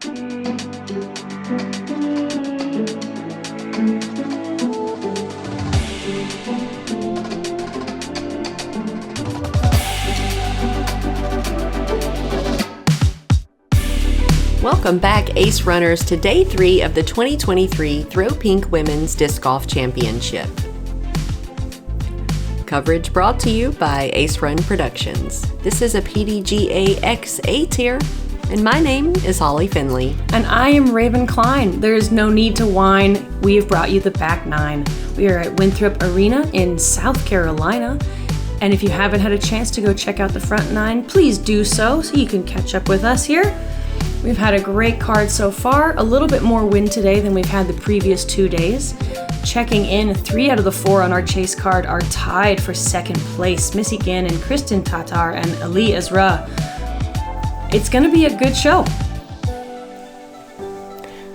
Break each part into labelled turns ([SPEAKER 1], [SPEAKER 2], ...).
[SPEAKER 1] Welcome back, Ace Runners, to Day 3 of the 2023 Throw Pink Women's Disc Golf Championship. Coverage brought to you by Ace Run Productions. This is a PDGA X A tier, and my name is Holly Finley.
[SPEAKER 2] And I am Raven Klein. There is no need to whine. We have brought you the back nine. We are at Winthrop Arena in South Carolina. And if you haven't had a chance to go check out the front nine, please do so you can catch up with us here. We've had a great card so far, a little bit more wind today than we've had the previous 2 days. Checking in, 3 out of the 4 on our chase card are tied for second place. Missy Gannon, Kristin Tattar, and Eliezra. It's going to be a good show.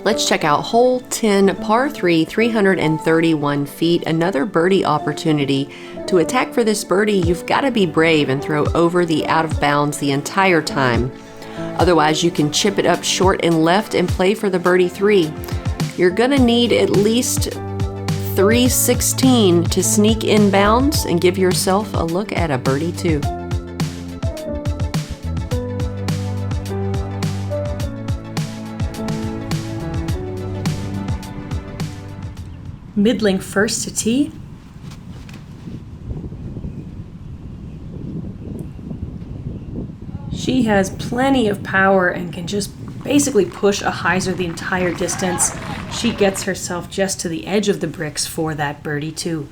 [SPEAKER 1] Let's check out hole 10, par 3, 331 feet. Another birdie opportunity. To attack for this birdie, you've got to be brave and throw over the out of bounds the entire time. Otherwise, you can chip it up short and left and play for the birdie 3. You're gonna need at least 316 to sneak inbounds and give yourself a look at a birdie 2.
[SPEAKER 2] Midtlyng first to tee. She has plenty of power and can just basically push a hyzer the entire distance. She gets herself just to the edge of the bricks for that birdie 2.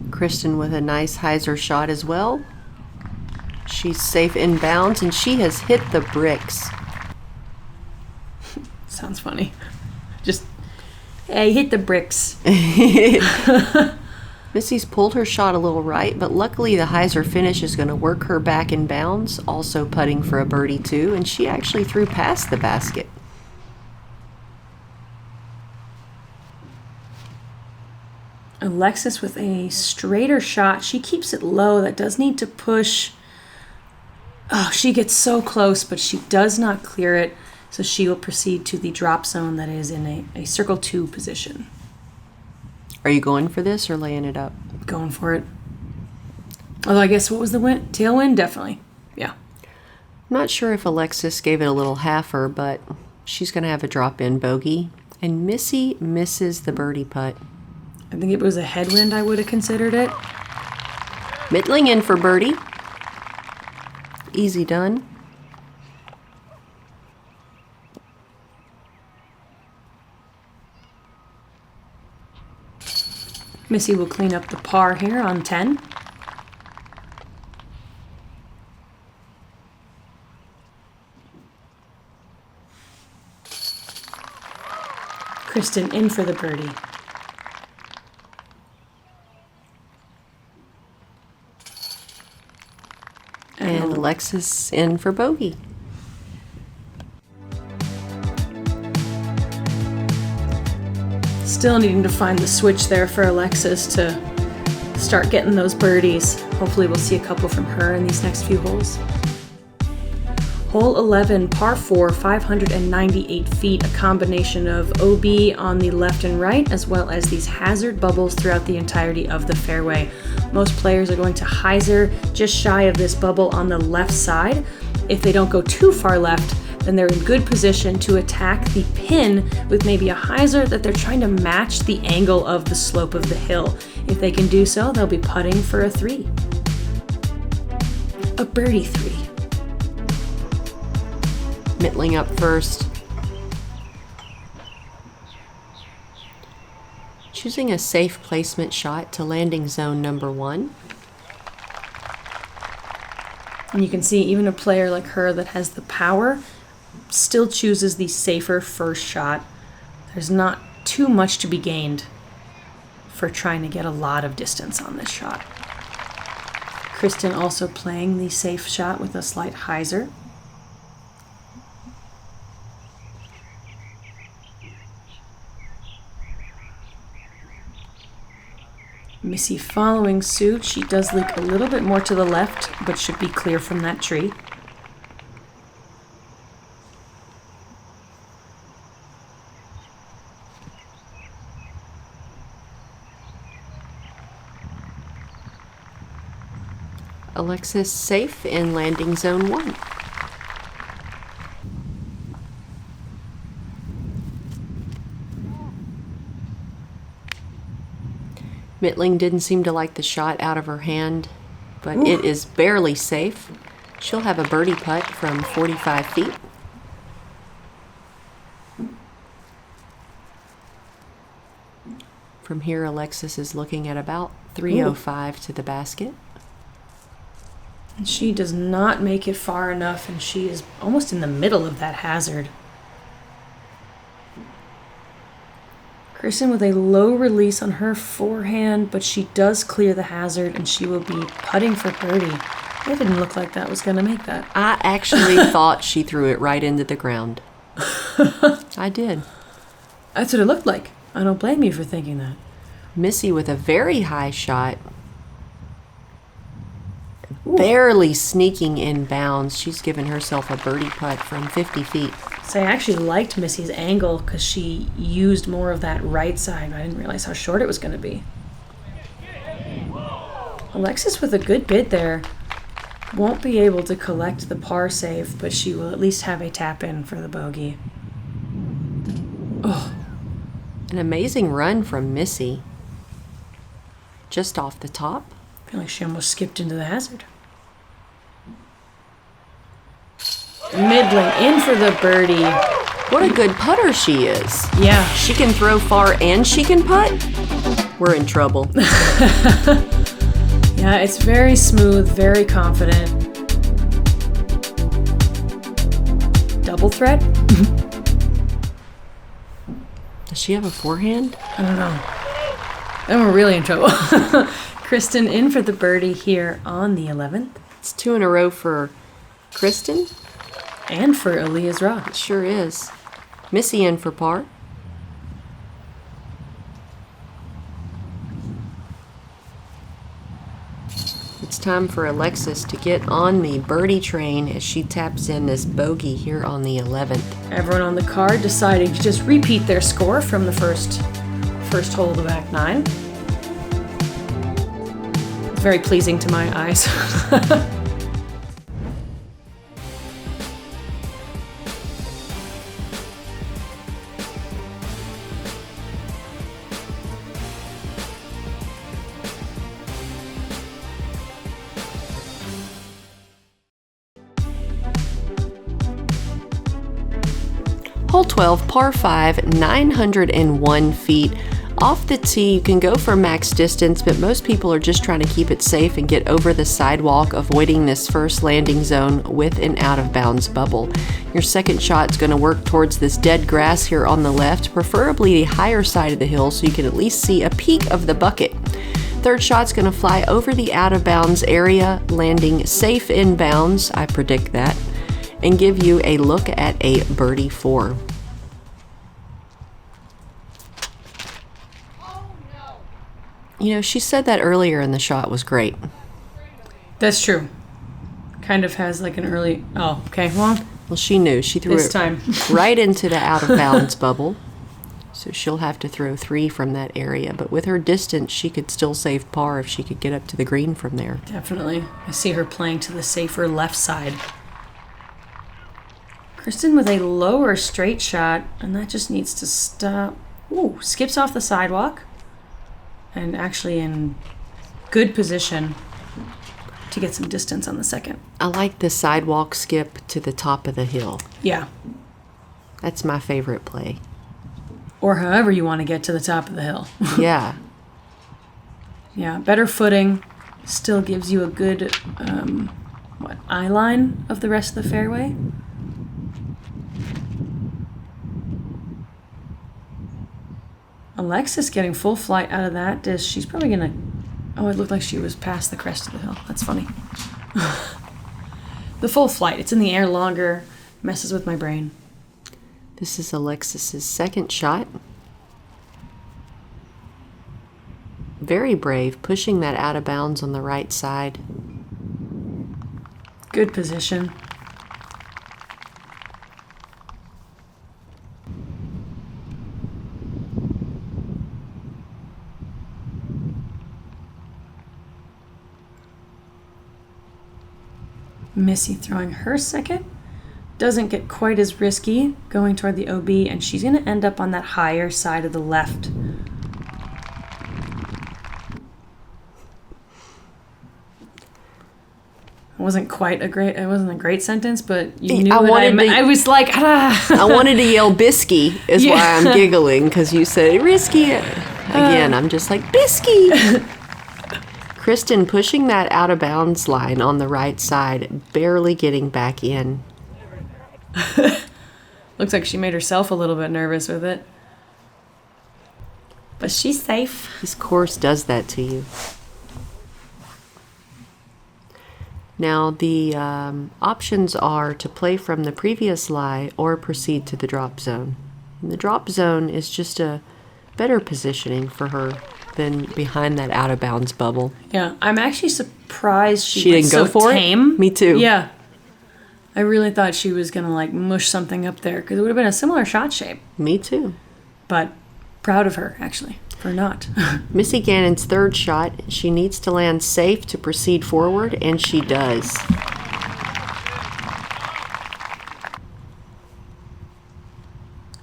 [SPEAKER 1] Kristin with a nice hyzer shot as well. She's safe inbounds and she has hit the bricks.
[SPEAKER 2] Sounds funny. Just, hey, hit the bricks.
[SPEAKER 1] Missy's pulled her shot a little right, but luckily the hyzer finish is going to work her back in bounds, also putting for a birdie 2, and she actually threw past the basket.
[SPEAKER 2] Alexis with a straighter shot. She keeps it low. That does need to push. Oh, she gets so close, but she does not clear it, so she will proceed to the drop zone that is in a circle 2 position.
[SPEAKER 1] Are you going for this or laying it up?
[SPEAKER 2] Going for it. Although I guess what was the wind? Tailwind? Definitely. Yeah.
[SPEAKER 1] I'm not sure if Alexis gave it a little halfer, but she's going to have a drop-in bogey. And Missy misses the birdie putt.
[SPEAKER 2] I think it was a headwind I would have considered it.
[SPEAKER 1] Midtlyng in for birdie. Easy done.
[SPEAKER 2] Missy will clean up the par here on 10. Kristin in for the birdie.
[SPEAKER 1] And Alexis in for bogey.
[SPEAKER 2] Still needing to find the switch there for Alexis to start getting those birdies. Hopefully we'll see a couple from her in these next few holes. Hole 11, par 4, 598 feet, a combination of OB on the left and right, as well as these hazard bubbles throughout the entirety of the fairway. Most players are going to hyzer just shy of this bubble on the left side. If they don't go too far left, then they're in good position to attack the pin with maybe a hyzer that they're trying to match the angle of the slope of the hill. If they can do so, they'll be putting for a 3. A birdie 3.
[SPEAKER 1] Midtlyng up first. Choosing a safe placement shot to landing zone number 1.
[SPEAKER 2] And you can see even a player like her that has the power still chooses the safer first shot. There's not too much to be gained for trying to get a lot of distance on this shot. Kristin also playing the safe shot with a slight hyzer. Missy following suit. She does leak a little bit more to the left, but should be clear from that tree.
[SPEAKER 1] Alexis safe in landing zone 1. Midtlyng didn't seem to like the shot out of her hand, but it is barely safe. She'll have a birdie putt from 45 feet. From here, Alexis is looking at about 305 to the basket.
[SPEAKER 2] And she does not make it far enough, and she is almost in the middle of that hazard. Kristin with a low release on her forehand, but she does clear the hazard, and she will be putting for birdie. It didn't look like that was going to make that.
[SPEAKER 1] I actually thought she threw it right into the ground. I did.
[SPEAKER 2] That's what it looked like. I don't blame you for thinking that.
[SPEAKER 1] Missy with a very high shot. Barely sneaking in bounds. She's given herself a birdie putt from 50 feet.
[SPEAKER 2] So I actually liked Missy's angle because she used more of that right side. I didn't realize how short it was going to be. Alexis with a good bid there. Won't be able to collect the par save, but she will at least have a tap in for the bogey. Oh.
[SPEAKER 1] An amazing run from Missy. Just off the top.
[SPEAKER 2] I feel like she almost skipped into the hazard. Midtlyng in for the birdie.
[SPEAKER 1] What a good putter she is.
[SPEAKER 2] Yeah.
[SPEAKER 1] She can throw far and she can putt. We're in trouble.
[SPEAKER 2] Yeah, it's very smooth, very confident. Double thread?
[SPEAKER 1] Does she have a forehand?
[SPEAKER 2] I don't know. Then we're really in trouble. Kristin in for the birdie here on the 11th.
[SPEAKER 1] It's 2 in a row for Kristin.
[SPEAKER 2] And for Eliezra.
[SPEAKER 1] It sure is. Missy in for par. It's time for Alexis to get on the birdie train as she taps in this bogey here on the 11th.
[SPEAKER 2] Everyone on the card deciding to just repeat their score from the first hole of the back 9. Very pleasing to my eyes.
[SPEAKER 1] Hole 12, par 5, 901 feet. Off the tee, you can go for max distance, but most people are just trying to keep it safe and get over the sidewalk, avoiding this first landing zone with an out-of-bounds bubble. Your second shot is going to work towards this dead grass here on the left, preferably the higher side of the hill so you can at least see a peek of the bucket. Third shot's going to fly over the out-of-bounds area, landing safe in bounds, I predict that, and give you a look at a birdie 4. You know, she said that earlier and the shot was great.
[SPEAKER 2] That's true. Kind of has like an early... Oh, okay, well...
[SPEAKER 1] Well, she knew. She threw it right into the out-of-bounds bubble. So she'll have to throw 3 from that area. But with her distance, she could still save par if she could get up to the green from there.
[SPEAKER 2] Definitely. I see her playing to the safer left side. Kristin with a lower straight shot, and that just needs to stop. Ooh, skips off the sidewalk. And actually in good position to get some distance on the second.
[SPEAKER 1] I like the sidewalk skip to the top of the hill.
[SPEAKER 2] Yeah.
[SPEAKER 1] That's my favorite play.
[SPEAKER 2] Or however you want to get to the top of the hill.
[SPEAKER 1] Yeah.
[SPEAKER 2] Yeah, better footing. Still gives you a good, eye line of the rest of the fairway. Alexis getting full flight out of that disc. She's probably going to... Oh, it looked like she was past the crest of the hill. That's funny. The full flight. It's in the air longer. Messes with my brain.
[SPEAKER 1] This is Alexis's second shot. Very brave, pushing that out of bounds on the right side.
[SPEAKER 2] Good position. Missy throwing her second. Doesn't get quite as risky going toward the OB, and she's going to end up on that higher side of the left. It wasn't a great sentence, but you knew I was like, ah.
[SPEAKER 1] I wanted to yell bisky is why I'm giggling, because you said risky. Again, I'm just like, bisky. Kristin pushing that out of bounds line on the right side, barely getting back in.
[SPEAKER 2] Looks like she made herself a little bit nervous with it. But she's safe.
[SPEAKER 1] This course does that to you. Now, the options are to play from the previous lie or proceed to the drop zone. And the drop zone is just a better positioning for her than behind that out-of-bounds bubble.
[SPEAKER 2] Yeah, I'm actually surprised she
[SPEAKER 1] didn't go for
[SPEAKER 2] tame.
[SPEAKER 1] It? Me too.
[SPEAKER 2] Yeah. I really thought she was going to, like, mush something up there, because it would have been a similar shot shape.
[SPEAKER 1] Me too.
[SPEAKER 2] But proud of her, actually, for not.
[SPEAKER 1] Missy Gannon's third shot, she needs to land safe to proceed forward, and she does.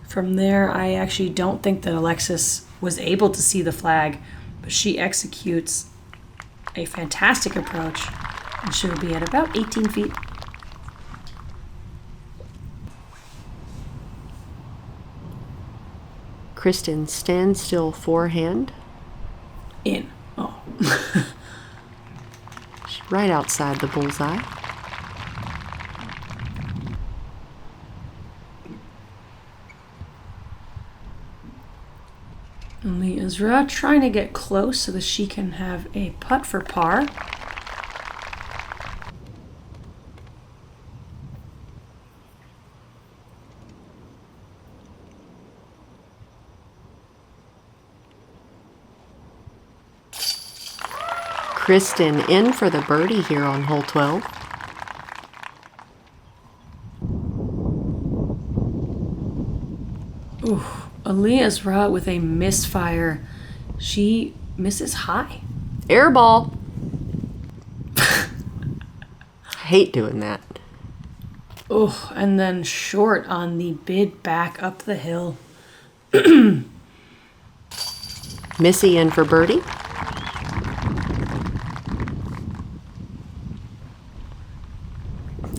[SPEAKER 2] From there, I actually don't think that Alexis was able to see the flag, but she executes a fantastic approach, and she'll be at about 18 feet.
[SPEAKER 1] Kristin standstill forehand.
[SPEAKER 2] In. Oh.
[SPEAKER 1] She's right outside the bullseye.
[SPEAKER 2] Eliezra trying to get close so that she can have a putt for par.
[SPEAKER 1] Kristin in for the birdie here on hole 12.
[SPEAKER 2] Ooh, Eliezra with a misfire. She misses high.
[SPEAKER 1] Air ball. I hate doing that.
[SPEAKER 2] Oh, and then short on the bid back up the hill.
[SPEAKER 1] Missy in for birdie.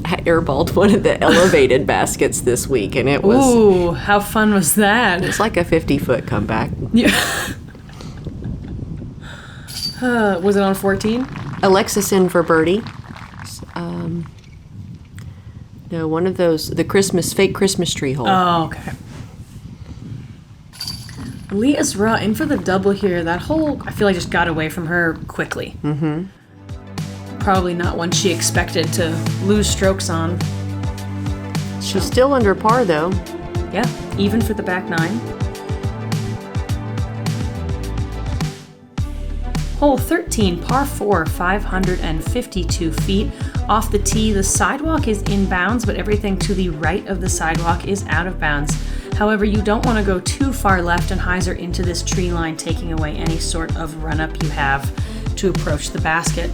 [SPEAKER 1] I airballed one of the elevated baskets this week, and it was...
[SPEAKER 2] Ooh, how fun was that?
[SPEAKER 1] It's like a 50-foot comeback.
[SPEAKER 2] Yeah. Was it on 14?
[SPEAKER 1] Alexis in for birdie. No, one of those, the fake Christmas tree hole.
[SPEAKER 2] Oh, okay. Eliezra in for the double here. That hole, I feel like, just got away from her quickly.
[SPEAKER 1] Mm-hmm.
[SPEAKER 2] Probably not one she expected to lose strokes on.
[SPEAKER 1] She's still under par, though.
[SPEAKER 2] Yeah, even for the back nine. Hole 13, par 4, 552 feet. Off the tee, the sidewalk is in bounds, but everything to the right of the sidewalk is out of bounds. However, you don't want to go too far left and hyzer into this tree line, taking away any sort of run-up you have to approach the basket.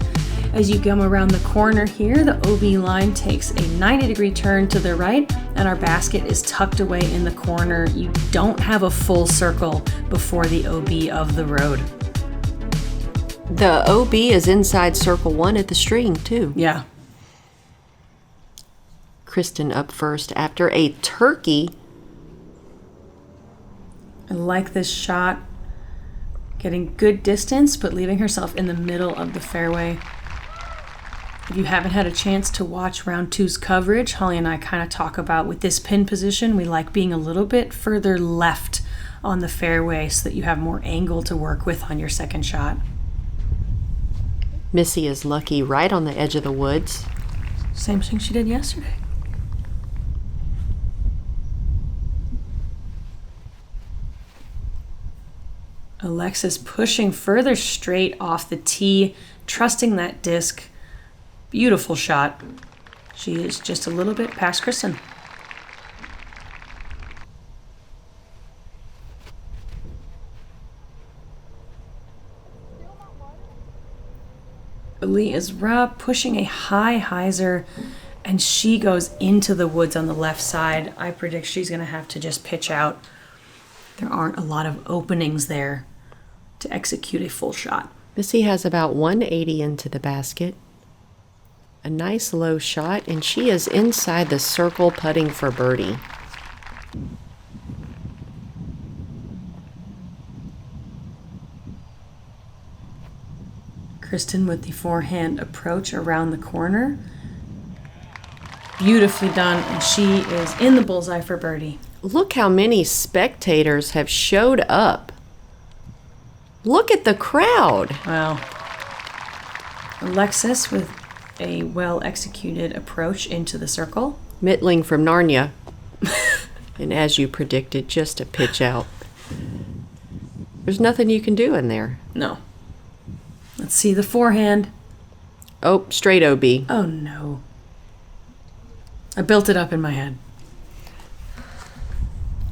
[SPEAKER 2] As you come around the corner here, the OB line takes a 90-degree turn to the right, and our basket is tucked away in the corner. You don't have a full circle before the OB of the road.
[SPEAKER 1] The OB is inside circle 1 at the string, too.
[SPEAKER 2] Yeah.
[SPEAKER 1] Kristin up first after a turkey.
[SPEAKER 2] I like this shot. Getting good distance, but leaving herself in the middle of the fairway. If you haven't had a chance to watch round 2's coverage, Holly and I kind of talk about with this pin position, we like being a little bit further left on the fairway so that you have more angle to work with on your second shot.
[SPEAKER 1] Missy is lucky right on the edge of the woods.
[SPEAKER 2] Same thing she did yesterday. Alexis pushing further straight off the tee, trusting that disc. Beautiful shot. She is just a little bit past Kristin. Eliezra pushing a high hyzer, and she goes into the woods on the left side. I predict she's going to have to just pitch out. There aren't a lot of openings there to execute a full shot.
[SPEAKER 1] Missy has about 180 into the basket. A nice low shot, and she is inside the circle putting for birdie.
[SPEAKER 2] Kristin with the forehand approach around the corner. Beautifully done, and she is in the bullseye for birdie.
[SPEAKER 1] Look how many spectators have showed up. Look at the crowd.
[SPEAKER 2] Wow. Alexis with a well-executed approach into the circle.
[SPEAKER 1] Midtlyng from Narnia. And as you predicted, just a pitch out. There's nothing you can do in there.
[SPEAKER 2] No. Let's see the forehand.
[SPEAKER 1] Oh, straight OB.
[SPEAKER 2] Oh, no. I built it up in my head.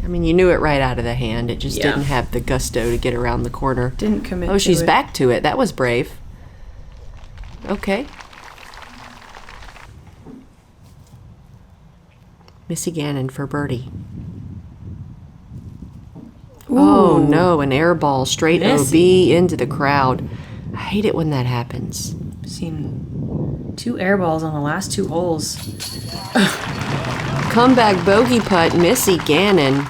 [SPEAKER 1] I mean, you knew it right out of the hand. It just
[SPEAKER 2] Yeah.
[SPEAKER 1] didn't have the gusto to get around the corner.
[SPEAKER 2] Didn't commit
[SPEAKER 1] Oh,
[SPEAKER 2] to
[SPEAKER 1] she's
[SPEAKER 2] it.
[SPEAKER 1] back to it. That was brave. Okay. Missy Gannon for birdie. Oh,
[SPEAKER 2] Ooh.
[SPEAKER 1] no, an air ball straight
[SPEAKER 2] Missy.
[SPEAKER 1] OB into the crowd. I hate it when that happens.
[SPEAKER 2] Seen 2 air balls on the last 2 holes.
[SPEAKER 1] Comeback bogey putt, Missy Gannon.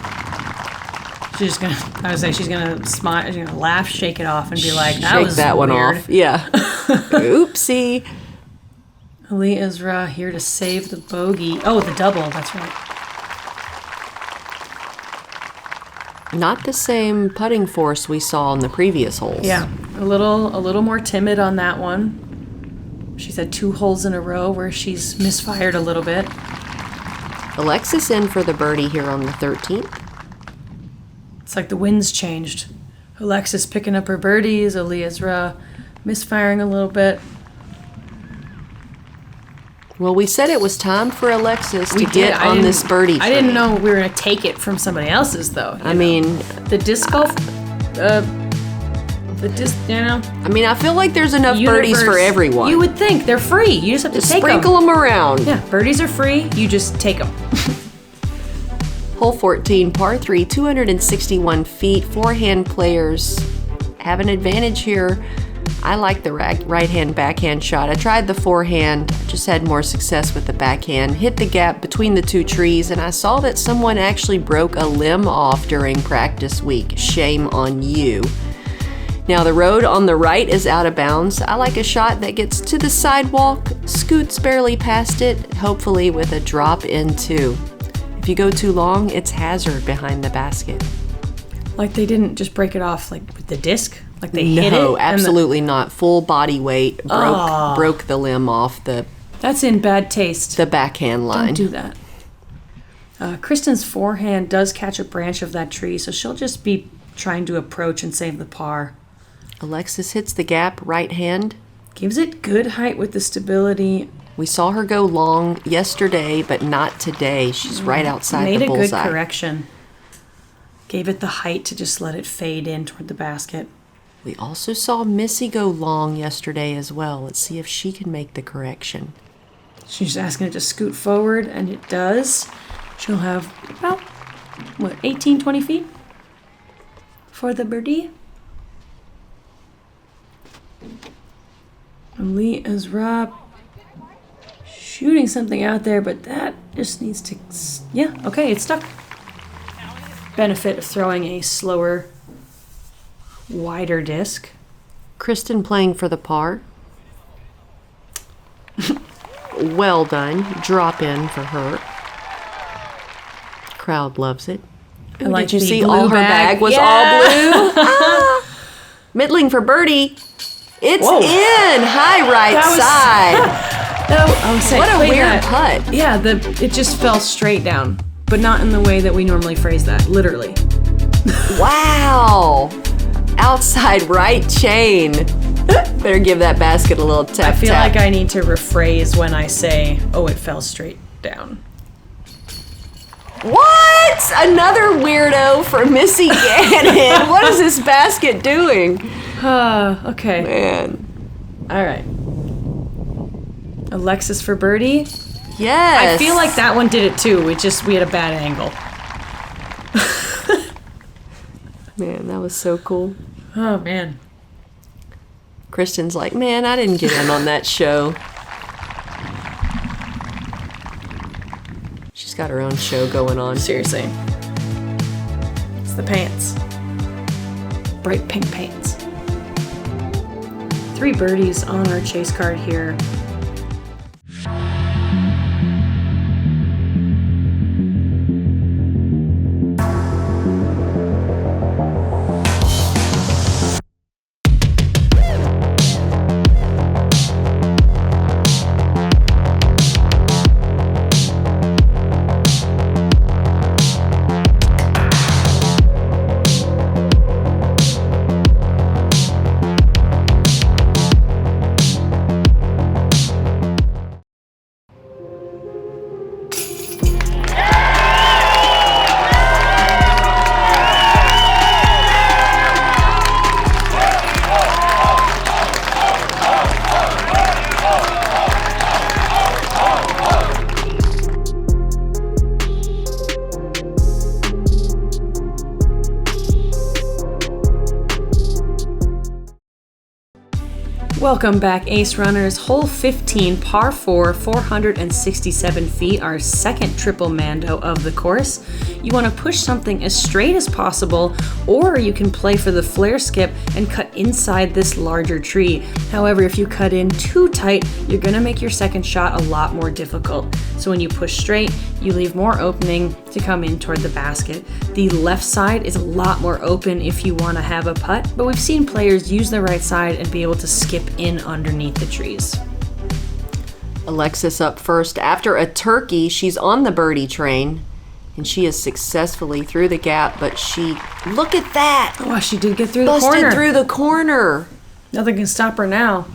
[SPEAKER 2] She's gonna. I would say she's gonna smile. She's gonna laugh, shake it off, and be like, "That
[SPEAKER 1] Shake
[SPEAKER 2] was
[SPEAKER 1] that one
[SPEAKER 2] weird."
[SPEAKER 1] off. Yeah. Oopsie.
[SPEAKER 2] Eliezra here to save the bogey. Oh, the double. That's right.
[SPEAKER 1] Not the same putting force we saw on the previous holes.
[SPEAKER 2] Yeah, a little more timid on that one. She's had 2 holes in a row where she's misfired a little bit.
[SPEAKER 1] Alexis in for the birdie here on the 13th.
[SPEAKER 2] It's like the wind's changed. Alexis picking up her birdies. Eliezra misfiring a little bit.
[SPEAKER 1] Well, we said it was time for Alexis to
[SPEAKER 2] We
[SPEAKER 1] get
[SPEAKER 2] did. I
[SPEAKER 1] on
[SPEAKER 2] didn't-
[SPEAKER 1] this birdie train.
[SPEAKER 2] I didn't know we were gonna take it from somebody else's though.
[SPEAKER 1] I mean,
[SPEAKER 2] the disc golf. The disc. You know.
[SPEAKER 1] I mean, I feel like there's enough birdies for
[SPEAKER 2] universe-
[SPEAKER 1] everyone.
[SPEAKER 2] You would think they're free. You just have to take
[SPEAKER 1] Sprinkle them around.
[SPEAKER 2] Yeah, birdies are free. You just take them.
[SPEAKER 1] Hole 14, par 3, 261 feet. Forehand players have an advantage here. I like the right-hand backhand shot. I tried the forehand, just had more success with the backhand. Hit the gap between the 2 trees, and I saw that someone actually broke a limb off during practice week. Shame on you. Now the road on the right is out of bounds. I like a shot that gets to the sidewalk, scoots barely past it, hopefully with a drop in too. If you go too long, it's hazard behind the basket.
[SPEAKER 2] Like they didn't just break it off like with the disc. Like they hit it.
[SPEAKER 1] No,
[SPEAKER 2] and
[SPEAKER 1] absolutely not. Full body weight broke the limb off
[SPEAKER 2] that's in bad taste.
[SPEAKER 1] the backhand line.
[SPEAKER 2] Don't do that. Kristin's forehand does catch a branch of that tree, so she'll just be trying to approach and save the par.
[SPEAKER 1] Alexis hits the gap, right hand.
[SPEAKER 2] Gives it good height with the stability.
[SPEAKER 1] We saw her go long yesterday, but not today. She's right outside
[SPEAKER 2] Made
[SPEAKER 1] the
[SPEAKER 2] a good
[SPEAKER 1] bullseye.
[SPEAKER 2] correction. Gave it the height to just let it fade in toward the basket.
[SPEAKER 1] We also saw Missy go long yesterday as well. Let's see if she can make the correction.
[SPEAKER 2] She's asking it to scoot forward, and it does. She'll have about, 18, 20 feet for the birdie. Eliezra shooting something out there, but that just needs to... Yeah, okay, it's stuck. Benefit of throwing a slower, wider disc.
[SPEAKER 1] Kristin playing for the par. Well done. Drop in for her. Crowd loves it.
[SPEAKER 2] I like
[SPEAKER 1] Did you
[SPEAKER 2] the
[SPEAKER 1] see
[SPEAKER 2] blue
[SPEAKER 1] all her bag was all blue? Ah! Midtlyng for birdie. It's
[SPEAKER 2] Whoa.
[SPEAKER 1] in. High right
[SPEAKER 2] That was-
[SPEAKER 1] side.
[SPEAKER 2] Oh, I was saying,
[SPEAKER 1] What a
[SPEAKER 2] play
[SPEAKER 1] weird
[SPEAKER 2] that.
[SPEAKER 1] putt.
[SPEAKER 2] Yeah, it just fell straight down, but not in the way that we normally phrase that, literally.
[SPEAKER 1] Wow. outside right chain. Better give that basket a little tap.
[SPEAKER 2] I feel like I need to rephrase when I say, oh, it fell straight down.
[SPEAKER 1] What? Another weirdo for Missy Gannon. What is this basket doing?
[SPEAKER 2] Okay.
[SPEAKER 1] Man.
[SPEAKER 2] All right. Alexis for birdie.
[SPEAKER 1] Yes.
[SPEAKER 2] I feel like that one did it too. We had a bad angle.
[SPEAKER 1] Man, that was so cool.
[SPEAKER 2] Oh, man.
[SPEAKER 1] Kristin's like, man, I didn't get in on that show. She's got her own show going on.
[SPEAKER 2] Seriously. It's the pants. Bright pink pants. 3 birdies on our chase card here. Welcome back, Ace Runners. Hole 15, par 4, 467 feet, our second triple mando of the course. You want to push something as straight as possible, or you can play for the flare skip and cut inside this larger tree. However, if you cut in too tight, you're going to make your second shot a lot more difficult. So when you push straight, you leave more opening to come in toward the basket. The left side is a lot more open if you want to have a putt, but we've seen players use the right side and be able to skip in underneath the trees.
[SPEAKER 1] Alexis up first. After a turkey, she's on the birdie train, and she is successfully through the gap, but look at that!
[SPEAKER 2] Oh, she did get through the
[SPEAKER 1] Busted
[SPEAKER 2] corner.
[SPEAKER 1] through the corner.
[SPEAKER 2] Nothing can stop her now.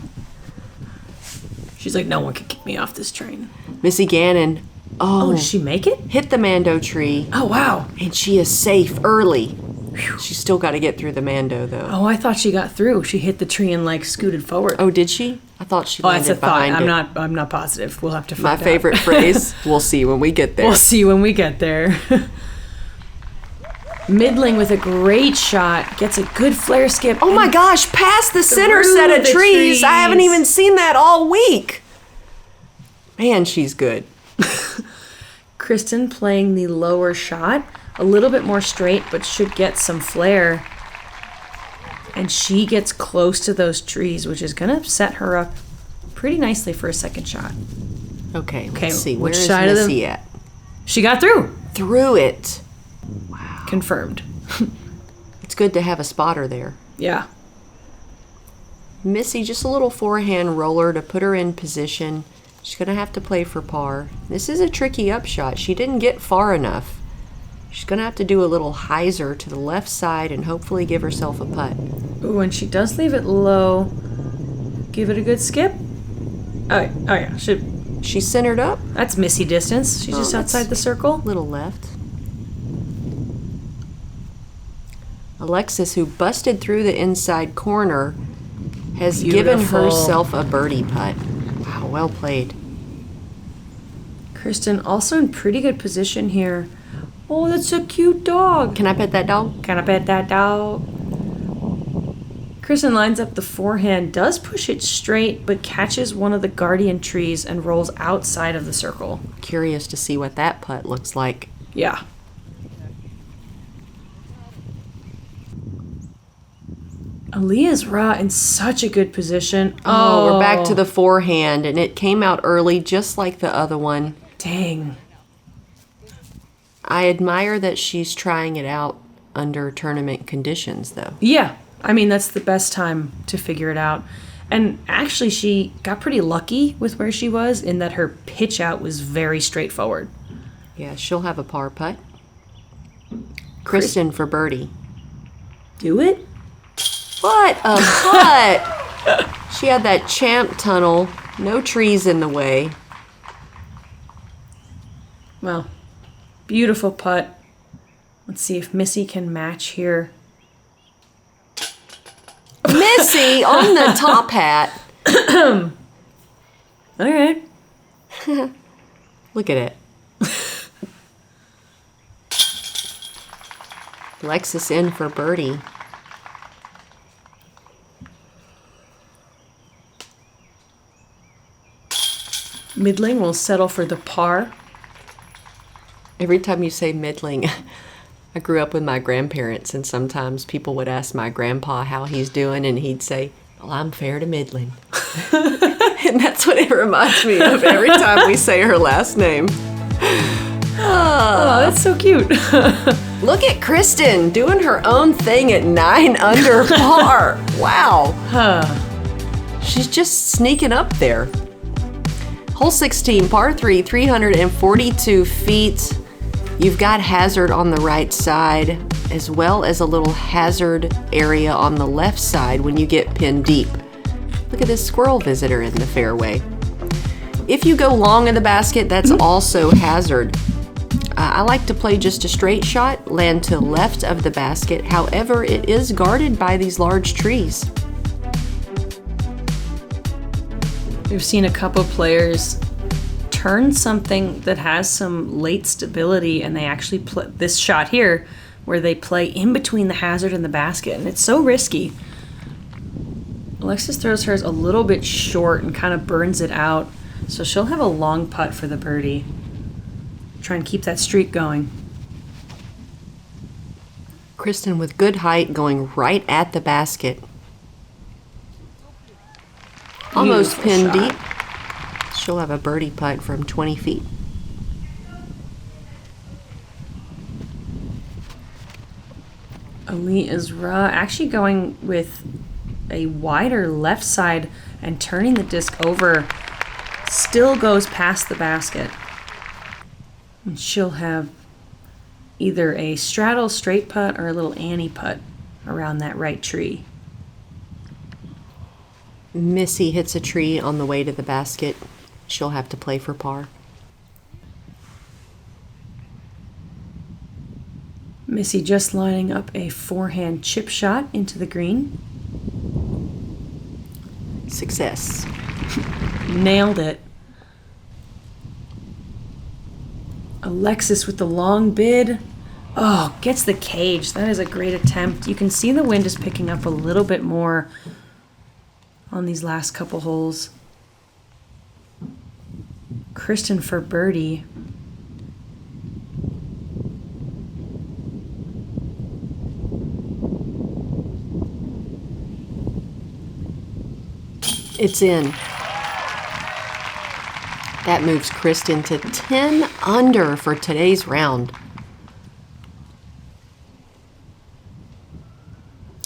[SPEAKER 2] She's like, no one can kick me off this train.
[SPEAKER 1] Missy Gannon.
[SPEAKER 2] Oh, did she make it?
[SPEAKER 1] Hit the mando tree.
[SPEAKER 2] Oh, wow.
[SPEAKER 1] And she is safe early. She's still got to get through the mando, though.
[SPEAKER 2] Oh, I thought she got through. She hit the tree and scooted forward.
[SPEAKER 1] Oh, did she? I thought she landed
[SPEAKER 2] that's a thought.
[SPEAKER 1] behind it.
[SPEAKER 2] I'm not positive. We'll have to find out.
[SPEAKER 1] My favorite phrase, we'll see when we get there.
[SPEAKER 2] We'll see when we get there. Midtlyng with a great shot. Gets a good flare skip.
[SPEAKER 1] Oh my gosh, past the center set of trees. I haven't even seen that all week. Man, she's good.
[SPEAKER 2] Kristin playing the lower shot. A little bit more straight, but should get some flare. And she gets close to those trees, which is going to set her up pretty nicely for a second shot.
[SPEAKER 1] Okay, let's see. Where
[SPEAKER 2] which
[SPEAKER 1] is
[SPEAKER 2] side of
[SPEAKER 1] Missy at?
[SPEAKER 2] She got through.
[SPEAKER 1] Through it. Wow.
[SPEAKER 2] Confirmed.
[SPEAKER 1] It's good to have a spotter there.
[SPEAKER 2] Yeah.
[SPEAKER 1] Missy, just a little forehand roller to put her in position. She's going to have to play for par. This is a tricky upshot. She didn't get far enough. She's going to have to do a little hyzer to the left side and hopefully give herself a putt.
[SPEAKER 2] Ooh, and she does leave it low. Give it a good skip. Oh yeah.
[SPEAKER 1] She's centered up.
[SPEAKER 2] That's Missy distance. She's just outside the circle.
[SPEAKER 1] Little left. Alexis, who busted through the inside corner, has given herself a birdie putt. Wow, well played.
[SPEAKER 2] Kristin also in pretty good position here. Oh, that's a cute dog.
[SPEAKER 1] Can I pet that dog?
[SPEAKER 2] Can I pet that dog? Kristin lines up the forehand, does push it straight, but catches one of the guardian trees and rolls outside of the circle.
[SPEAKER 1] Curious to see what that putt looks like.
[SPEAKER 2] Yeah. Eliezra in such a good position.
[SPEAKER 1] Oh, we're back to the forehand, and it came out early just like the other one.
[SPEAKER 2] Dang.
[SPEAKER 1] I admire that she's trying it out under tournament conditions, though.
[SPEAKER 2] Yeah. I mean, that's the best time to figure it out. And actually, she got pretty lucky with where she was in that her pitch out was very straightforward.
[SPEAKER 1] Yeah, she'll have a par putt. Kristin for birdie.
[SPEAKER 2] Do it?
[SPEAKER 1] What a putt! She had that champ tunnel, no trees in the way.
[SPEAKER 2] Well, beautiful putt. Let's see if Missy can match here.
[SPEAKER 1] Missy on the top hat.
[SPEAKER 2] All right.
[SPEAKER 1] Look at it. Alexis in for birdie.
[SPEAKER 2] Midtlyng will settle for the par.
[SPEAKER 1] Every time you say Midtlyng, I grew up with my grandparents, and sometimes people would ask my grandpa how he's doing, and he'd say, well, I'm fair to Midtlyng. And that's what it reminds me of every time we say her last name.
[SPEAKER 2] Oh, that's so cute.
[SPEAKER 1] Look at Kristin doing her own thing at 9 under par. Wow. She's just sneaking up there. Hole 16, par 3, 342 feet. You've got hazard on the right side, as well as a little hazard area on the left side when you get pinned deep. Look at this squirrel visitor in the fairway. If you go long in the basket, that's also hazard. I like to play just a straight shot, land to left of the basket. However, it is guarded by these large trees.
[SPEAKER 2] We've seen a couple players turn something that has some late stability, and they actually play this shot here where they play in between the hazard and the basket, and it's so risky. Alexis throws hers a little bit short and kind of burns it out, so she'll have a long putt for the birdie. Try and keep that streak going.
[SPEAKER 1] Kristin with good height going right at the basket. Almost pinned deep. She'll have a birdie putt from 20 feet.
[SPEAKER 2] Eliezra actually going with a wider left side and turning the disc over. Still goes past the basket. And she'll have either a straddle straight putt or a little Annie putt around that right tree.
[SPEAKER 1] Missy hits a tree on the way to the basket. She'll have to play for par.
[SPEAKER 2] Missy just lining up a forehand chip shot into the green.
[SPEAKER 1] Success.
[SPEAKER 2] Nailed it. Alexis with the long bid. Oh, gets the cage. That is a great attempt. You can see the wind is picking up a little bit more on these last couple holes. Kristin for birdie.
[SPEAKER 1] It's in. That moves Kristin to 10 under for today's round.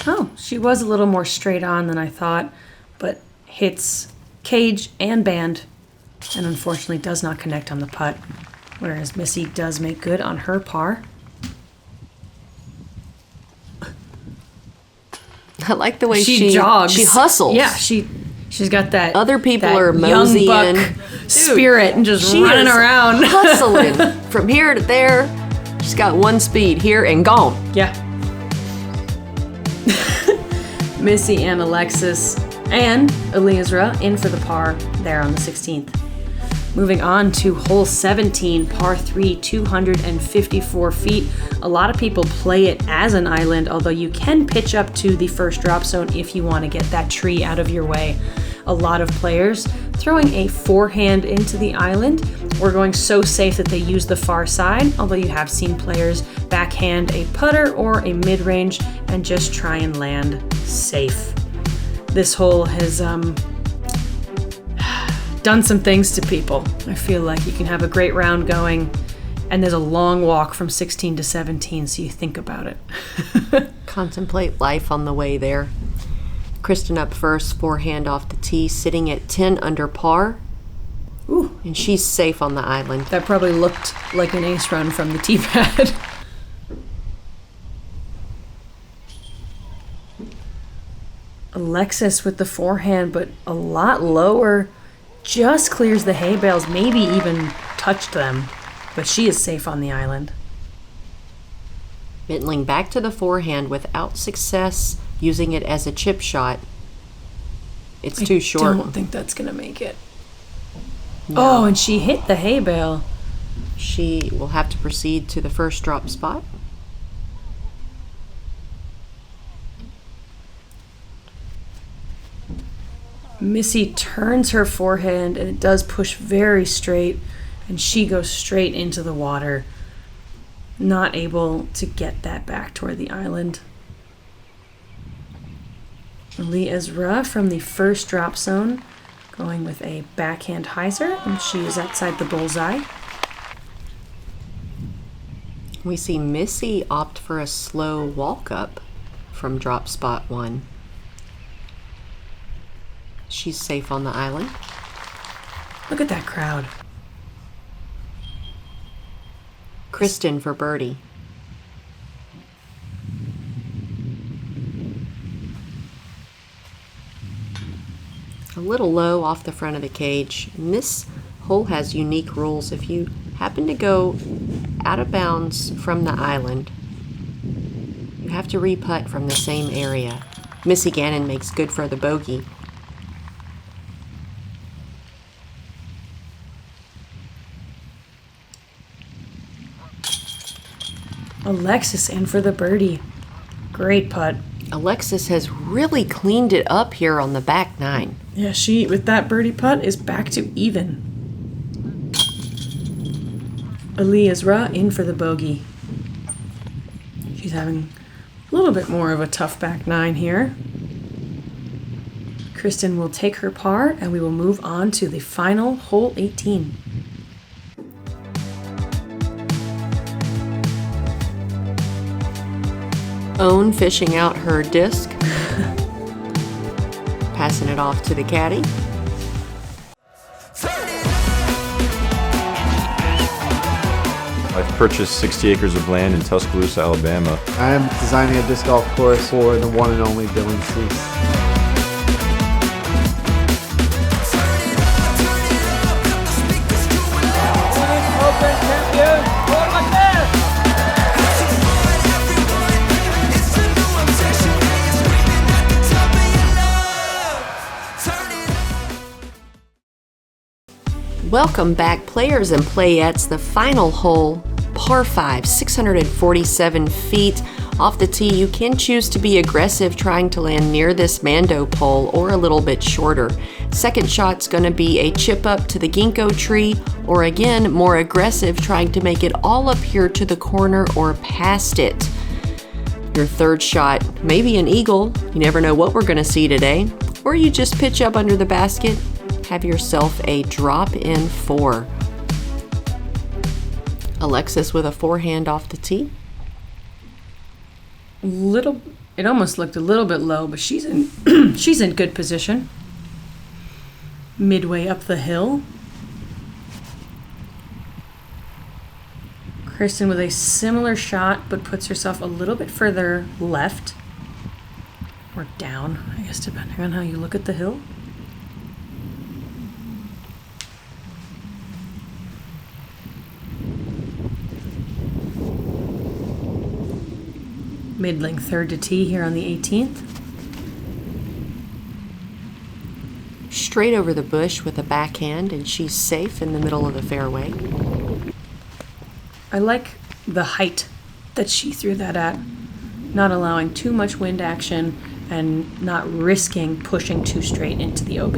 [SPEAKER 2] Oh, she was a little more straight on than I thought, but hits cage and band, and unfortunately does not connect on the putt, whereas Missy does make good on her par.
[SPEAKER 1] I like the way
[SPEAKER 2] She jogs.
[SPEAKER 1] She hustles.
[SPEAKER 2] Yeah, she's got that.
[SPEAKER 1] Other people
[SPEAKER 2] that
[SPEAKER 1] are
[SPEAKER 2] young
[SPEAKER 1] moseying.
[SPEAKER 2] buck spirit and just
[SPEAKER 1] She
[SPEAKER 2] running
[SPEAKER 1] is
[SPEAKER 2] around.
[SPEAKER 1] hustling from here to there. She's got one speed, here and gone.
[SPEAKER 2] Yeah. Missy and Alexis and Eliezra in for the par there on the 16th. Moving on to hole 17, par 3, 254 feet. A lot of people play it as an island, although you can pitch up to the first drop zone if you want to get that tree out of your way. A lot of players throwing a forehand into the island or going so safe that they use the far side, although you have seen players backhand a putter or a mid-range and just try and land safe. This hole has done some things to people. I feel like you can have a great round going, and there's a long walk from 16 to 17, so you think about it.
[SPEAKER 1] Contemplate life on the way there. Kristin up first, forehand off the tee, sitting at 10 under par.
[SPEAKER 2] Ooh.
[SPEAKER 1] And she's safe on the island.
[SPEAKER 2] That probably looked like an ace run from the tee pad. Alexis with the forehand, but a lot lower. Just clears the hay bales, maybe even touched them. But she is safe on the island.
[SPEAKER 1] Midtlyng back to the forehand without success, using it as a chip shot. It's too short.
[SPEAKER 2] I don't think that's going to make it.
[SPEAKER 1] No.
[SPEAKER 2] Oh, and she hit the hay bale.
[SPEAKER 1] She will have to proceed to the first drop spot.
[SPEAKER 2] Missy turns her forehand, and it does push very straight, and she goes straight into the water. Not able to get that back toward the island. Eliezra from the first drop zone, going with a backhand hyzer, and she is outside the bullseye.
[SPEAKER 1] We see Missy opt for a slow walk up from drop spot 1. She's safe on the island.
[SPEAKER 2] Look at that crowd.
[SPEAKER 1] Kristin for birdie. A little low off the front of the cage. And this hole has unique rules. If you happen to go out of bounds from the island, you have to re-putt from the same area. Missy Gannon makes good for the bogey.
[SPEAKER 2] Alexis in for the birdie. Great putt.
[SPEAKER 1] Alexis has really cleaned it up here on the back 9.
[SPEAKER 2] Yeah, she, with that birdie putt, is back to even. Eliezra in for the bogey. She's having a little bit more of a tough back 9 here. Kristin will take her par, and we will move on to the final hole 18.
[SPEAKER 1] Own fishing out her disc. Passing it off to the caddy.
[SPEAKER 3] I've purchased 60 acres of land in Tuscaloosa, Alabama.
[SPEAKER 4] I am designing a disc golf course for the one and only Dylan Cease.
[SPEAKER 1] Welcome back, players and playettes. The final hole, par 5, 647 feet. Off the tee, you can choose to be aggressive, trying to land near this Mando pole or a little bit shorter. Second shot's going to be a chip up to the ginkgo tree, or again, more aggressive, trying to make it all up here to the corner or past it. Your third shot, maybe an eagle. You never know what we're going to see today. Or you just pitch up under the basket. Have yourself a drop in 4. Alexis with a forehand off the tee.
[SPEAKER 2] It almost looked a little bit low, but she's in she's in good position. Midway up the hill. Kristin with a similar shot, but puts herself a little bit further left. Or down, I guess, depending on how you look at the hill. Midtlyng third to tee here on the 18th.
[SPEAKER 1] Straight over the bush with a backhand, and she's safe in the middle of the fairway.
[SPEAKER 2] I like the height that she threw that at, not allowing too much wind action and not risking pushing too straight into the OB.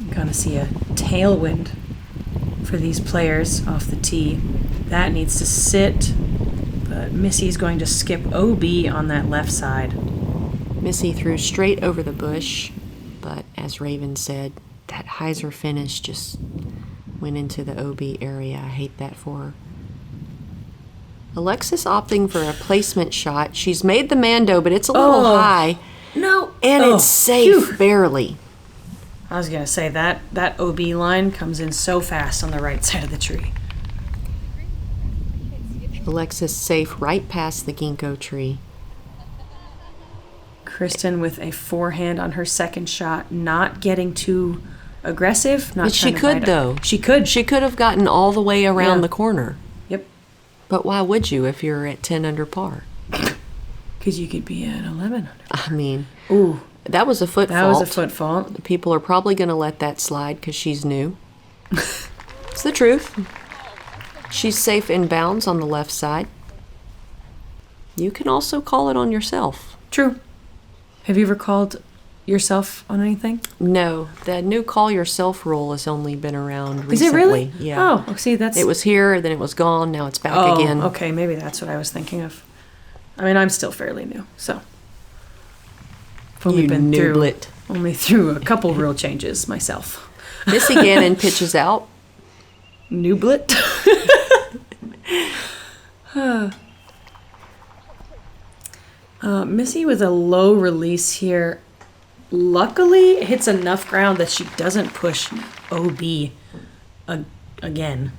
[SPEAKER 2] I'm gonna see a tailwind for these players off the tee. That needs to sit, but Missy's going to skip OB on that left side.
[SPEAKER 1] Missy threw straight over the bush, but as Raven said, that hyzer finish just went into the OB area. I hate that for her. Alexis opting for a placement shot. She's made the Mando, but it's a little high.
[SPEAKER 2] No.
[SPEAKER 1] And it's safe,
[SPEAKER 2] Phew.
[SPEAKER 1] barely.
[SPEAKER 2] I was gonna say that OB line comes in so fast on the right side of the tree.
[SPEAKER 1] Alexis safe right past the ginkgo tree.
[SPEAKER 2] Kristin with a forehand on her second shot, not getting too aggressive. Not
[SPEAKER 1] But she
[SPEAKER 2] trying to
[SPEAKER 1] could,
[SPEAKER 2] bite up.
[SPEAKER 1] though.
[SPEAKER 2] She could.
[SPEAKER 1] She could have gotten all the way around
[SPEAKER 2] Yeah.
[SPEAKER 1] the corner.
[SPEAKER 2] Yep.
[SPEAKER 1] But why would you if you're at 10 under par?
[SPEAKER 2] Because you could be at 11 under.
[SPEAKER 1] I mean,
[SPEAKER 2] Ooh,
[SPEAKER 1] that was a foot
[SPEAKER 2] that
[SPEAKER 1] fault.
[SPEAKER 2] was a foot fault.
[SPEAKER 1] People are probably going to let that slide because she's new. It's the truth. She's safe in bounds on the left side. You can also call it on yourself.
[SPEAKER 2] True. Have you ever called yourself on anything?
[SPEAKER 1] No, the new call yourself rule has only been around recently.
[SPEAKER 2] Is it really?
[SPEAKER 1] Yeah.
[SPEAKER 2] Oh, see, that's...
[SPEAKER 1] It was here, then it was gone, now it's back
[SPEAKER 2] Oh,
[SPEAKER 1] again.
[SPEAKER 2] okay, maybe that's what I was thinking of. I mean, I'm still fairly new, so... I've only
[SPEAKER 1] You
[SPEAKER 2] been through
[SPEAKER 1] nooblet.
[SPEAKER 2] only through a couple rule changes myself.
[SPEAKER 1] Missy Gannon pitches out.
[SPEAKER 2] Nooblet. Missy with a low release here. Luckily, it hits enough ground that she doesn't push OB again.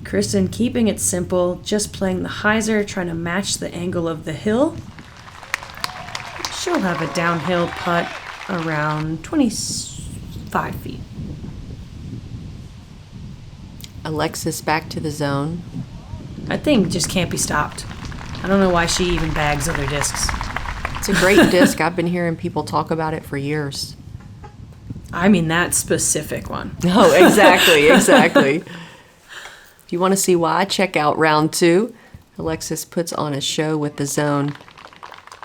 [SPEAKER 2] Kristin keeping it simple, just playing the hyzer, trying to match the angle of the hill. She'll have a downhill putt around 25 feet.
[SPEAKER 1] Alexis back to the zone.
[SPEAKER 2] That thing just can't be stopped. I don't know why she even bags other discs.
[SPEAKER 1] It's a great disc. I've been hearing people talk about it for years.
[SPEAKER 2] I mean that specific one.
[SPEAKER 1] Oh, exactly, exactly. If you want to see why, check out round 2. Alexis puts on a show with the zone.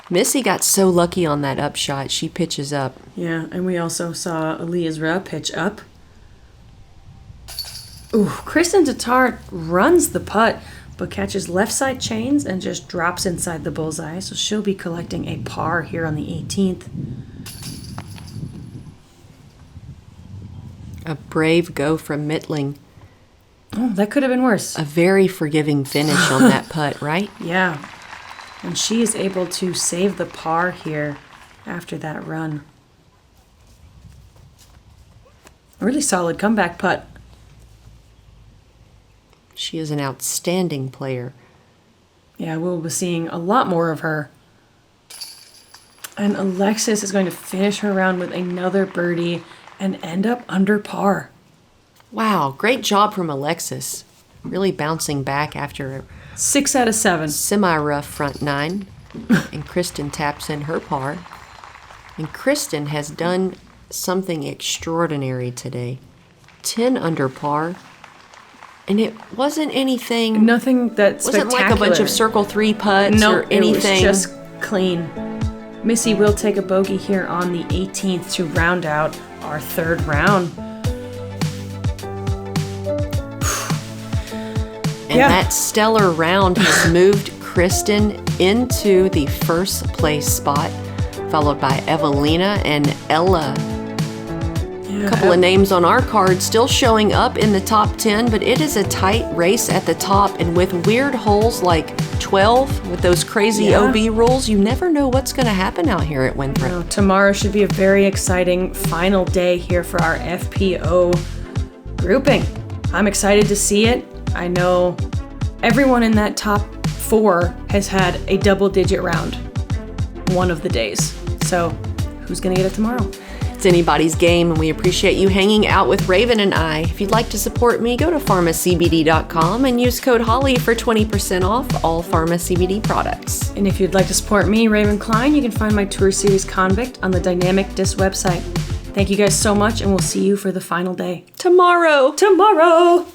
[SPEAKER 1] Missy got so lucky on that upshot, she pitches up.
[SPEAKER 2] Yeah, and we also saw Eliezra pitch up. Ooh, Kristin Tattar runs the putt, but catches left side chains and just drops inside the bullseye. So she'll be collecting a par here on the 18th.
[SPEAKER 1] A brave go from Midtlyng.
[SPEAKER 2] Oh, that could have been worse.
[SPEAKER 1] A very forgiving finish on that putt, right?
[SPEAKER 2] Yeah. And she is able to save the par here after that run. A really solid comeback putt.
[SPEAKER 1] She is an outstanding player.
[SPEAKER 2] Yeah, we'll be seeing a lot more of her. And Alexis is going to finish her round with another birdie and end up under par.
[SPEAKER 1] Wow, great job from Alexis. Really bouncing back after a
[SPEAKER 2] 6 out of 7.
[SPEAKER 1] semi-rough front 9. And Kristin taps in her par. And Kristin has done something extraordinary today. 10 under par. And it wasn't anything...
[SPEAKER 2] Nothing that
[SPEAKER 1] wasn't
[SPEAKER 2] spectacular.
[SPEAKER 1] like a bunch of circle 3 putts or anything.
[SPEAKER 2] It was just clean. Missy will take a bogey here on the 18th to round out our third round.
[SPEAKER 1] And that stellar round has moved Kristin into the first place spot, followed by Evelina and Ella. A couple of names on our card still showing up in the top 10, but it is a tight race at the top, and with weird holes like 12 with those crazy OB rules, you never know what's going to happen out here at Winthrop.
[SPEAKER 2] Well, tomorrow should be a very exciting final day here for our FPO grouping. I'm excited to see it. I know everyone in that top 4 has had a double-digit round one of the days. So who's going to get it tomorrow?
[SPEAKER 1] It's anybody's game, and we appreciate you hanging out with Raven and I. If you'd like to support me, go to pharmacbd.com and use code HOLLY for 20% off all Pharma CBD products.
[SPEAKER 2] And if you'd like to support me, Raven Klein, you can find my tour series Convict on the Dynamic Disc website. Thank you guys so much, and we'll see you for the final day.
[SPEAKER 1] Tomorrow!